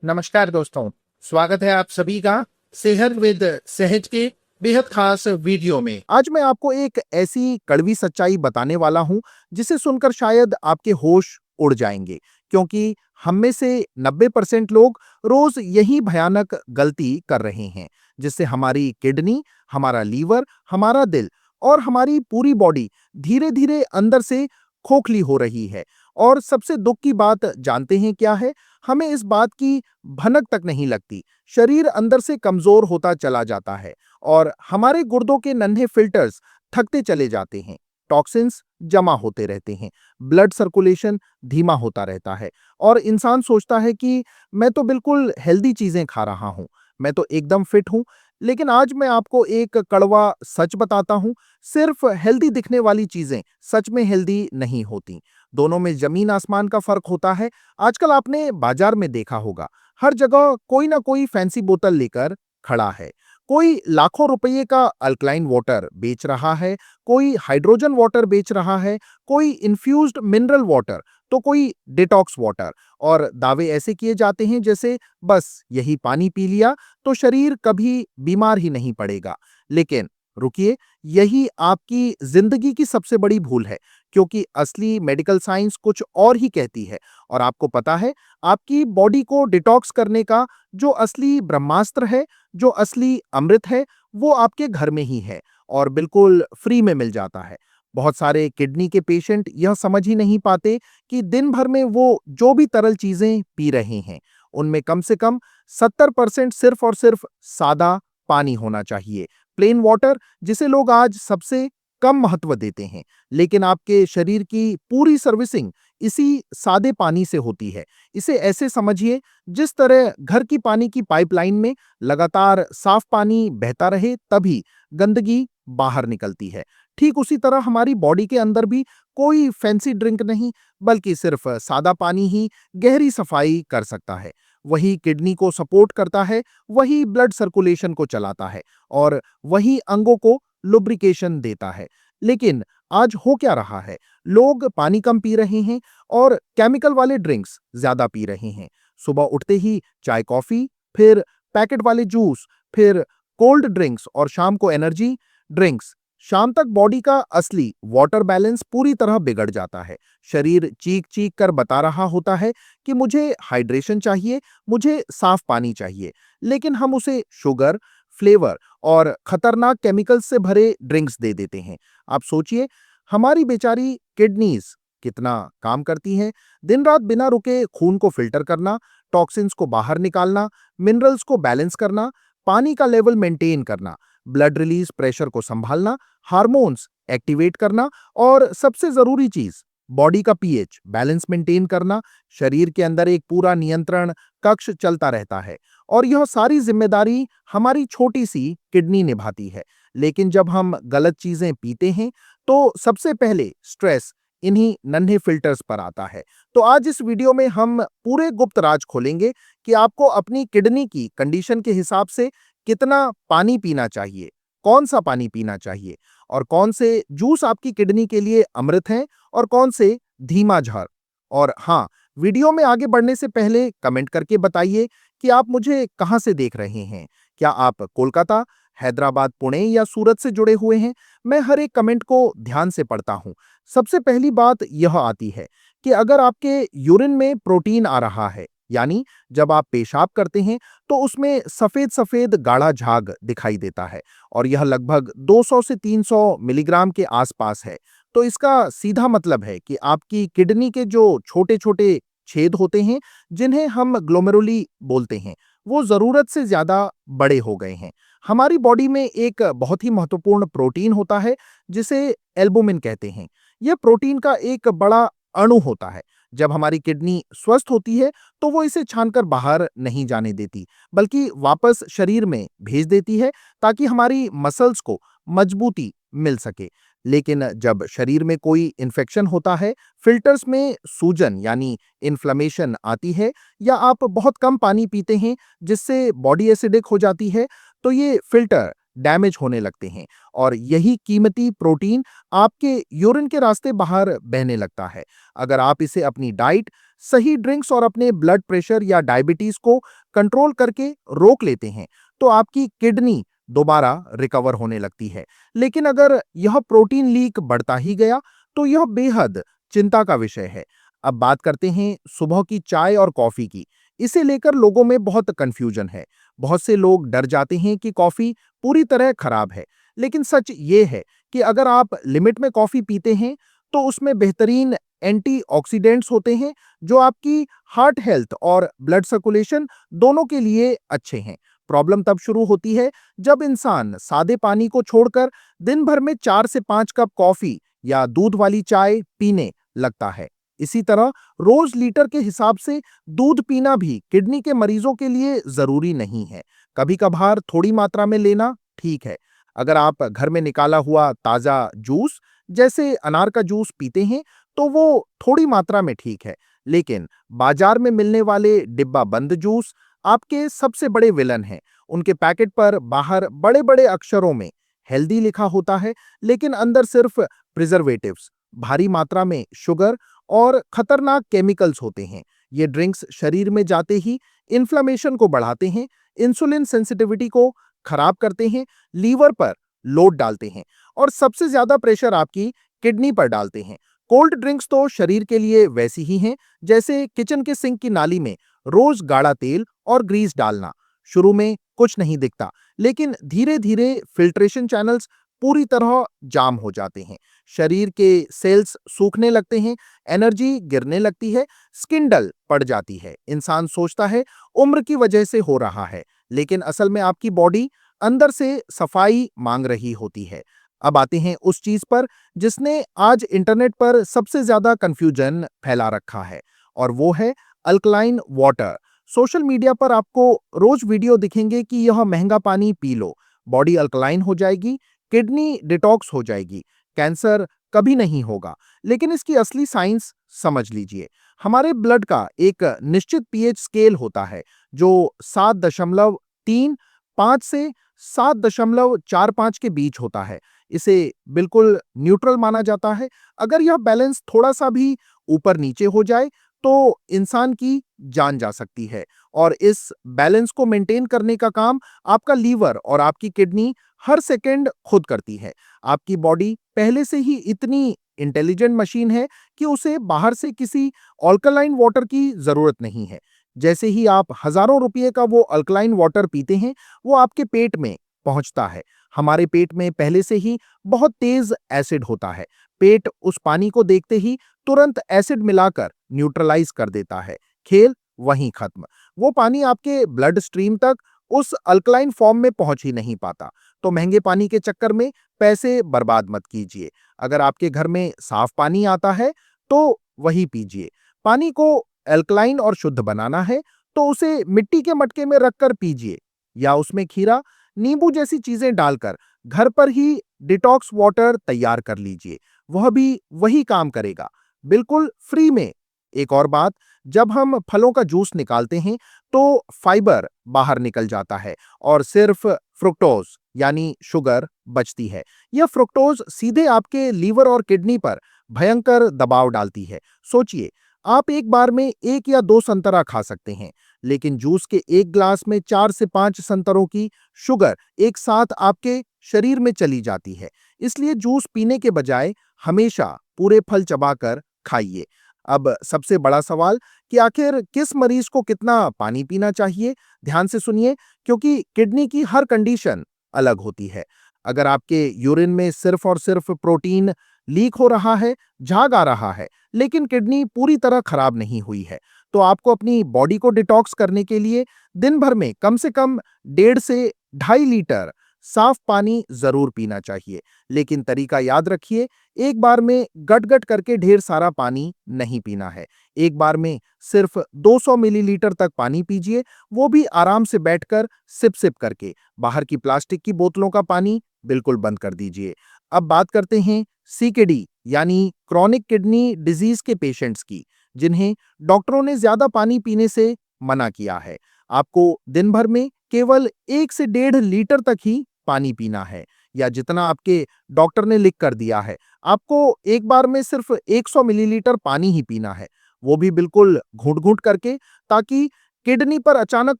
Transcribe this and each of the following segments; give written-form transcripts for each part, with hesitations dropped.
नमस्कार दोस्तों, स्वागत है आप सभी का सेहत विद सहज के बेहद खास वीडियो में। आज मैं आपको एक ऐसी कड़वी सच्चाई बताने वाला हूं जिसे सुनकर शायद आपके होश उड़ जाएंगे, क्योंकि हम में से 90% लोग रोज यही भयानक गलती कर रहे हैं, जिससे हमारी किडनी, हमारा लीवर, हमारा दिल और हमारी पूरी बॉडी धीरे धीरे अंदर से खोखली हो रही है। और सबसे दुख की बात जानते हैं क्या है? हमें इस बात की भनक तक नहीं लगती। शरीर अंदर से कमजोर होता चला जाता है और हमारे गुर्दों के नन्हे फिल्टर्स थकते चले जाते हैं। टॉक्सिन्स जमा होते रहते हैं, ब्लड सर्कुलेशन धीमा होता रहता है और इंसान सोचता है कि मैं तो बिल्कुल हेल्दी चीजें खा रहा हूं, मैं तो एकदम फिट हूं। लेकिन आज मैं आपको एक कड़वा सच बताता हूं, सिर्फ हेल्दी दिखने वाली चीजें सच में हेल्दी नहीं होती। दोनों में जमीन आसमान का फर्क होता है। आजकल आपने बाजार में देखा होगा, हर जगह कोई ना कोई फैंसी बोतल लेकर खड़ा है। कोई लाखों रुपए का अल्कलाइन वाटर बेच रहा है, कोई हाइड्रोजन वाटर बेच रहा है, कोई इन्फ्यूज्ड मिनरल वाटर, तो कोई डिटॉक्स वाटर। और दावे ऐसे किए जाते हैं जैसे बस यही पानी पी लिया तो शरीर कभी बीमार ही नहीं पड़ेगा। लेकिन रुकिए, यही आपकी जिंदगी की सबसे बड़ी भूल है, क्योंकि असली मेडिकल साइंस कुछ और ही कहती है। और आपको पता है, आपकी बॉडी को डिटॉक्स करने का जो असली ब्रह्मास्त्र है, जो असली अमृत है, वो आपके घर में ही है और बिल्कुल फ्री में मिल जाता है। बहुत सारे किडनी के पेशेंट यह समझ ही नहीं पाते कि दिन भर में वो जो भी तरल चीजें पी रहे हैं, उनमें कम से कम 70% सिर्फ और सिर्फ सादा पानी होना चाहिए, प्लेन वाटर, जिसे लोग आज सबसे कम महत्व देते हैं। लेकिन आपके शरीर की पूरी सर्विसिंग इसी सादे पानी से होती है। इसे ऐसे समझिए जिस तरह घर की पानी की पाइपलाइन में लगातार साफ पानी बहता रहे तभी गंदगी बाहर निकलती है। ठीक उसी तरह हमारी बॉडी के अंदर भी कोई फैंसी ड्रिंक नहीं, बल्कि सिर्फ सादा पानी ही गहरी सफाई कर सकता है। वही किडनी को सपोर्ट करता है, वही ब्लड सर्कुलेशन को चलाता है और वही अंगों को लुब्रिकेशन देता है। लेकिन आज हो क्या रहा है? लोग पानी कम पी रहे हैं और केमिकल वाले ड्रिंक्स ज्यादा पी रहे हैं। सुबह उठते ही चाय कॉफी, फिर पैकेट वाले जूस, फिर कोल्ड ड्रिंक्स और शाम को एनर्जी ड्रिंक्स। शाम तक बॉडी का असली वाटर बैलेंस पूरी तरह बिगड़ जाता है। शरीर चीख चीख कर बता रहा होता है कि मुझे हाइड्रेशन चाहिए, मुझे साफ पानी चाहिए, लेकिन हम उसे शुगर, फ्लेवर और खतरनाक केमिकल्स से भरे ड्रिंक्स दे देते हैं। आप सोचिए, हमारी बेचारी किडनीज कितना काम करती हैं। दिन रात बिना रुके खून को फिल्टर करना, टॉक्सिन्स को बाहर निकालना, मिनरल्स को बैलेंस करना, पानी का लेवल मेंटेन करना, ब्लड रिलीज प्रेशर को संभालना, हार्मोन्स एक्टिवेट करना और सबसे जरूरी चीज, बॉडी का पीएच बैलेंस मेंटेन करना। शरीर के अंदर एक पूरा नियंत्रण कक्ष चलता रहता है और यह सारी जिम्मेदारी हमारी छोटी सी किडनी निभाती है। लेकिन जब हम गलत चीजें पीते हैं तो सबसे पहले स्ट्रेस इन्हीं नन्हे फिल्टर्स पर आता है। तो आज इस वीडियो में हम पूरे गुप्त राज खोलेंगे कि आपको अपनी किडनी की कंडीशन के हिसाब से कितना पानी पीना चाहिए, कौन सा पानी पीना चाहिए और कौन से जूस आपकी किडनी के लिए अमृत हैं और कौन से धीमा जहर। और हाँ, वीडियो में आगे बढ़ने से पहले कमेंट करके बताइए कि आप मुझे कहां से देख रहे हैं। क्या आप कोलकाता, हैदराबाद, पुणे या सूरत से जुड़े हुए हैं? मैं हर एक कमेंट को ध्यान से पढ़ता हूं। सबसे पहली बात यह आती है कि अगर आपके यूरिन में प्रोटीन आ रहा है, यानी जब आप पेशाब करते हैं तो उसमें सफेद सफेद गाढ़ा झाग दिखाई देता है और यह लगभग 200 से 300 मिलीग्राम के आसपास है, तो इसका सीधा मतलब है कि आपकी किडनी के जो छोटे छोटे छेद होते हैं, जिन्हें हम ग्लोमेरुली बोलते हैं, वो जरूरत से ज्यादा बड़े हो गए हैं। हमारी बॉडी में एक बहुत ही महत्वपूर्ण प्रोटीन होता है जिसे एल्बुमिन कहते हैं। यह प्रोटीन का एक बड़ा अणु होता है। जब हमारी किडनी स्वस्थ होती है तो वो इसे छानकर बाहर नहीं जाने देती, बल्कि वापस शरीर में भेज देती है ताकि हमारी मसल्स को मजबूती मिल सके। लेकिन जब शरीर में कोई इन्फेक्शन होता है, फिल्टर्स में सूजन यानी इन्फ्लेमेशन आती है, या आप बहुत कम पानी पीते हैं जिससे बॉडी एसिडिक हो जाती है, तो ये फिल्टर डैमेज होने लगते हैं और यही कीमती प्रोटीन आपके यूरिन के रास्ते बाहर बहने लगता है। अगर आप इसे अपनी डाइट, सही ड्रिंक्स और अपने ब्लड प्रेशर या डायबिटीज को कंट्रोल करके रोक लेते हैं, तो आपकी किडनी दोबारा रिकवर होने लगती है। लेकिन अगर यह प्रोटीन लीक बढ़ता ही गया, तो यह बेहद चिंता का विषय है। अब बात करते हैं सुबह की चाय और कॉफी की। इसे लेकर लोगों में बहुत कंफ्यूजन है। बहुत से लोग डर जाते हैं कि कॉफी पूरी तरह खराब है, लेकिन सच ये है कि अगर आप लिमिट में कॉफी पीते हैं, तो उसमें बेहतरीन एंटीऑक्सीडेंट्स होते हैं, जो आपकी हार्ट हेल्थ और ब्लड सर्कुलेशन दोनों के लिए अच्छे हैं। प्रॉब्लम तब शुरू होती है जब इंसान सादे पानी को छोड़कर दिन भर में 4 से 5 कप कॉफी या दूध वाली चाय पीने लगता है। इसी तरह रोज लीटर के हिसाब से दूध पीना भी किडनी के मरीजों के लिए जरूरी नहीं है। कभी कभार थोड़ी मात्रा में लेना ठीक है। अगर आप घर में निकाला हुआ ताजा जूस जैसे अनार का जूस पीते हैं, तो वो थोड़ी मात्रा में ठीक है। लेकिन बाजार में मिलने वाले डिब्बा बंद जूस आपके सबसे बड़े विलन हैं। उनके पैकेट पर बाहर बड़े बड़े अक्षरों में हेल्दी लिखा होता है, लेकिन अंदर सिर्फ प्रिजर्वेटिव्स, भारी मात्रा में शुगर और खतरनाक केमिकल्स होते हैं। ये ड्रिंक्स शरीर में जाते ही इन्फ्लेमेशन को बढ़ाते हैं, इंसुलिन सेंसिटिविटी को खराब करते हैं, लीवर पर लोड डालते हैं और सबसे ज्यादा प्रेशर आपकी किडनी पर डालते हैं। कोल्ड ड्रिंक्स तो शरीर के लिए वैसी ही हैं जैसे किचन के सिंक की नाली में रोज गाढ़ा तेल और ग्रीस डालना। शुरू में कुछ नहीं दिखता, लेकिन धीरे धीरे फिल्ट्रेशन चैनल्स पूरी तरह जाम हो जाते हैं। शरीर के सेल्स सूखने लगते हैं, एनर्जी गिरने लगती है, स्किन डल पड़ जाती है। इंसान सोचता है उम्र की वजह से हो रहा है, लेकिन असल में आपकी बॉडी अंदर से सफाई मांग रही होती है। अब आते हैं उस चीज पर जिसने आज इंटरनेट पर सबसे ज्यादा कंफ्यूजन फैला रखा है, और वो है अल्कलाइन वाटर। सोशल मीडिया पर आपको रोज वीडियो दिखेंगे कि यह महंगा पानी पी लो, बॉडी अल्कलाइन हो जाएगी, किडनी डिटॉक्स हो जाएगी, कैंसर कभी नहीं होगा। लेकिन इसकी असली साइंस समझ लीजिए। हमारे ब्लड का एक निश्चित पीएच स्केल होता है जो 7.35 से 7.45 के बीच होता है। इसे बिल्कुल न्यूट्रल माना जाता है। अगर यह बैलेंस थोड़ा सा भी ऊपर नीचे हो जाए, तो इंसान की जान जा सकती है। और इस बैलेंस को मेंटेन करने का काम आपका लीवर और आपकी किडनी हर सेकंड खुद करती है। आपकी बॉडी पहले से ही इतनी इंटेलिजेंट मशीन है कि उसे बाहर से किसी अल्कलाइन वाटर की जरूरत नहीं है। जैसे ही आप हजारों रुपए का वो अल्कलाइन वाटर पीते हैं, वो आपके पेट में पहुंचता है। हमारे पेट में पहले से ही बहुत तेज एसिड होता है। पेट उस पानी को देखते ही तुरंत एसिड मिलाकर न्यूट्रलाइज कर देता है। खेल वहीं खत्म। वो पानी आपके ब्लड स्ट्रीम तक उस अल्कलाइन फॉर्म में पहुंच ही नहीं पाता। तो महंगे पानी के चक्कर में पैसे बर्बाद मत कीजिए। अगर आपके घर में साफ पानी आता है, तो वही पीजिए। पानी को अल्कलाइन और शुद्ध बनाना है, तो उसे मिट्टी के मटके में रखकर पीजिए, या उसमें खीरा, नींबू जैसी चीजें डालकर घर पर ही डिटॉक्स वाटर तैयार कर लीजिए। वह भी वही काम करेगा, बिल्कुल फ्री में। एक और बात, जब हम फलों का जूस निकालते हैं, तो फाइबर बाहर निकल जाता है और सिर्फ फ्रुक्टोज यानी शुगर बचती है। यह फ्रुक्टोज सीधे आपके लीवर और किडनी पर भयंकर दबाव डालती है। सोचिए, आप एक बार में 1 या 2 संतरा खा सकते हैं, लेकिन जूस के एक ग्लास में 4 से 5 संतरों की शुगर एक साथ आपके शरीर में चली जाती है। इसलिए जूस पीने के बजाय हमेशा पूरे फल चबाकर खाइए। अब सबसे बड़ा सवाल कि आखिर किस मरीज को कितना पानी पीना चाहिए? ध्यान से सुनिए, क्योंकि किडनी की हर कंडीशन अलग होती है। अगर आपके यूरिन में सिर्फ और सिर्फ प्रोटीन लीक हो रहा है, झाग आ रहा है, लेकिन किडनी पूरी तरह खराब नहीं हुई है, तो आपको अपनी बॉडी को डिटॉक्स करने के लिए दिन भर में कम से कम 1.5 से 2.5 लीटर साफ पानी जरूर पीना चाहिए। लेकिन तरीका याद रखिए, एक बार में गट गट करके ढेर सारा पानी नहीं पीना है। एक बार में सिर्फ 200 मिलीलीटर तक पानी पीजिए, वो भी आराम से बैठकर सिप सिप करके। बाहर की प्लास्टिक की बोतलों का पानी बिल्कुल बंद कर दीजिए। अब बात करते हैं सीकेडी यानी क्रॉनिक किडनी डिजीज के पेशेंट्स की, जिन्हें डॉक्टरों ने ज्यादा पानी पीने से मना किया है। आपको दिन भर में केवल 1 से 1.5 लीटर तक ही पानी पीना है या जितना आपके डॉक्टर ने लिख कर दिया है, आपको एक बार में सिर्फ 100 मिलीलीटर पानी ही पीना है, वो भी बिल्कुल घूंट-घूंट करके, ताकि किडनी पर अचानक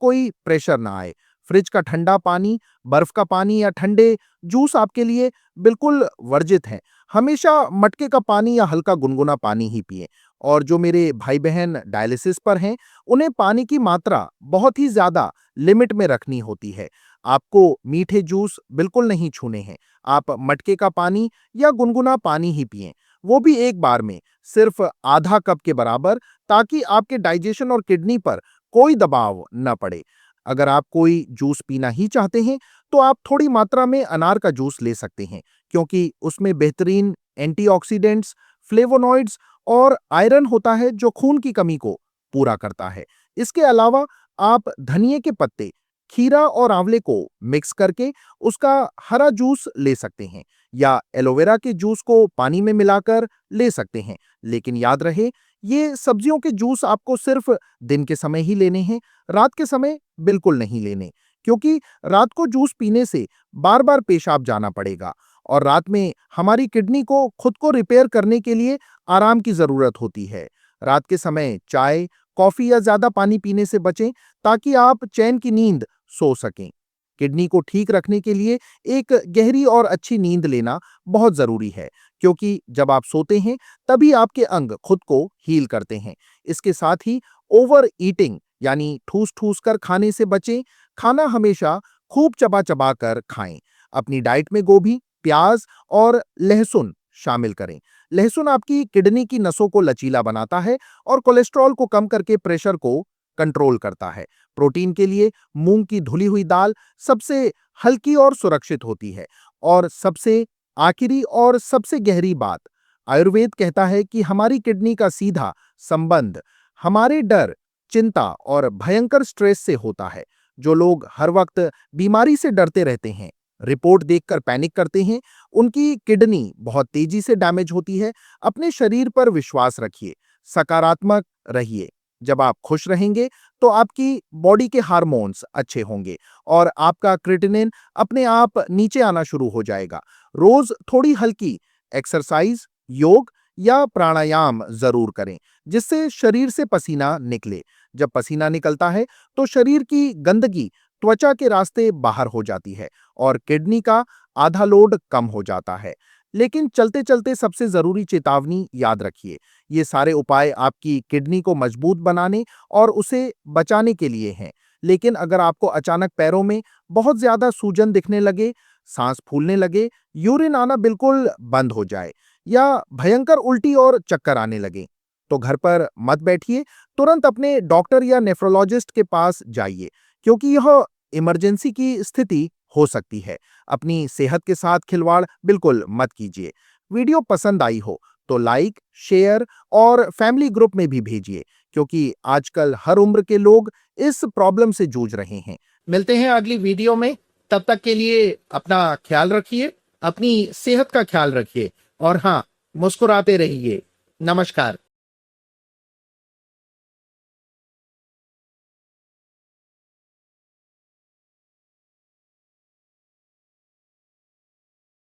कोई प्रेशर ना आए। फ्रिज का ठंडा पानी, बर्फ का पानी या ठंडे जूस आपके लिए बिल्कुल वर्जित हैं। हमेशा मटके का पानी या हल्का गुनगुना पानी ही पिएँ। और जो मेरे भाई-बहन डायलिसिस पर हैं, उन्हें पानी की मात्रा बहुत ही ज़्यादा लिमिट में रखनी होती है। आपको मीठे जूस बिल्कुल नहीं छूने हैं। आप मटके का पानी या गुनगुना पानी ही पिएँ, वो भी एक बार में सिर्फ आधा कप के बराबर, ताकि आपके डाइजेशन और किडनी पर कोई दबाव न पड़े। अगर आप कोई जूस पीना ही चाहते हैं, तो आप थोड़ी मात्रा में अनार का जूस ले सकते हैं, क्योंकि उसमें बेहतरीन एंटीऑक्सीडेंट्स, फ्लेवोनॉइड्स और आयरन होता है, जो खून की कमी को पूरा करता है। इसके अलावा आप धनिये के पत्ते, खीरा और आंवले को मिक्स करके उसका हरा जूस ले सकते हैं या एलोवेरा के जूस को पानी में मिलाकर ले सकते हैं। लेकिन याद रहे, ये सब्जियों के जूस आपको सिर्फ दिन के समय ही लेने हैं, रात के समय बिल्कुल नहीं लेने, क्योंकि रात को जूस पीने से बार-बार पेशाब जाना पड़ेगा और रात में हमारी किडनी को खुद को रिपेयर करने के लिए आराम की ज़रूरत होती है। रात के समय चाय, कॉफ़ी या ज़्यादा पानी पीने से बचें, ताकि आप चैन की नींद सो सकें। किडनी को ठीक रखने के लिए एक गहरी और अच्छी नींद लेना बहुत ज़रूरी है, क्योंकि जब आप सोते हैं, तभी आपके अंग खुद को हील करते हैं। इसके साथ ही ओवर ईटिंग यानी ठूस-ठूस कर खाने से बचें। खाना हमेशा खूब चबा-चबा कर खाएँ। अपनी डाइट में गोभी, प्याज और लहसुन शामिल करें। लहसुन आपकी किडनी की नसों को लचीला बनाता है और कोलेस्ट्रॉल को कम करके प्रेशर को कंट्रोल करता है। प्रोटीन के लिए मूंग की धुली हुई दाल सबसे हल्की और सुरक्षित होती है। और सबसे आखिरी और सबसे गहरी बात, आयुर्वेद कहता है कि हमारी किडनी का सीधा संबंध हमारे डर, चिंता और भयंकर स्ट्रेस से होता है। जो लोग हर वक्त बीमारी से डरते रहते हैं, रिपोर्ट देखकर पैनिक करते हैं, उनकी किडनी बहुत तेजी से डैमेज होती है। अपने शरीर पर विश्वास रखिए, सकारात्मक रहिए। जब आप खुश रहेंगे, तो आपकी बॉडी के हार्मोन्स अच्छे होंगे और आपका क्रिएटिनिन अपने आप नीचे आना शुरू हो जाएगा। रोज थोड़ी हल्की एक्सरसाइज, योग या प्राणायाम जरूर करें, जिससे शरीर से पसीना निकले। जब पसीना निकलता है, तो शरीर की गंदगी त्वचा के रास्ते बाहर हो जाती है और किडनी का आधा लोड कम हो जाता है। लेकिन चलते-चलते सबसे जरूरी चेतावनी याद रखिए, ये सारे उपाय आपकी किडनी को मजबूत बनाने और उसे बचाने के लिए हैं। लेकिन अगर आपको अचानक पैरों में बहुत ज्यादा सूजन दिखने लगे, सांस फूलने लगे, यूरिन आना बिल्कुल बंद हो जाए या भयंकर उल्टी और चक्कर आने लगे, तो घर पर मत बैठिए, तुरंत अपने डॉक्टर या नेफ्रोलॉजिस्ट के पास जाइए, क्योंकि यह इमरजेंसी की स्थिति हो सकती है। अपनी सेहत के साथ खिलवाड़ बिल्कुल मत कीजिए। वीडियो पसंद आई हो तो लाइक, शेयर और फैमिली ग्रुप में भी भेजिए, क्योंकि आजकल हर उम्र के लोग इस प्रॉब्लम से जूझ रहे हैं। मिलते हैं अगली वीडियो में, तब तक के लिए अपना ख्याल रखिए, अपनी सेहत का ख्याल रखिए और हाँ, मुस्कुराते रहिए। नमस्कार।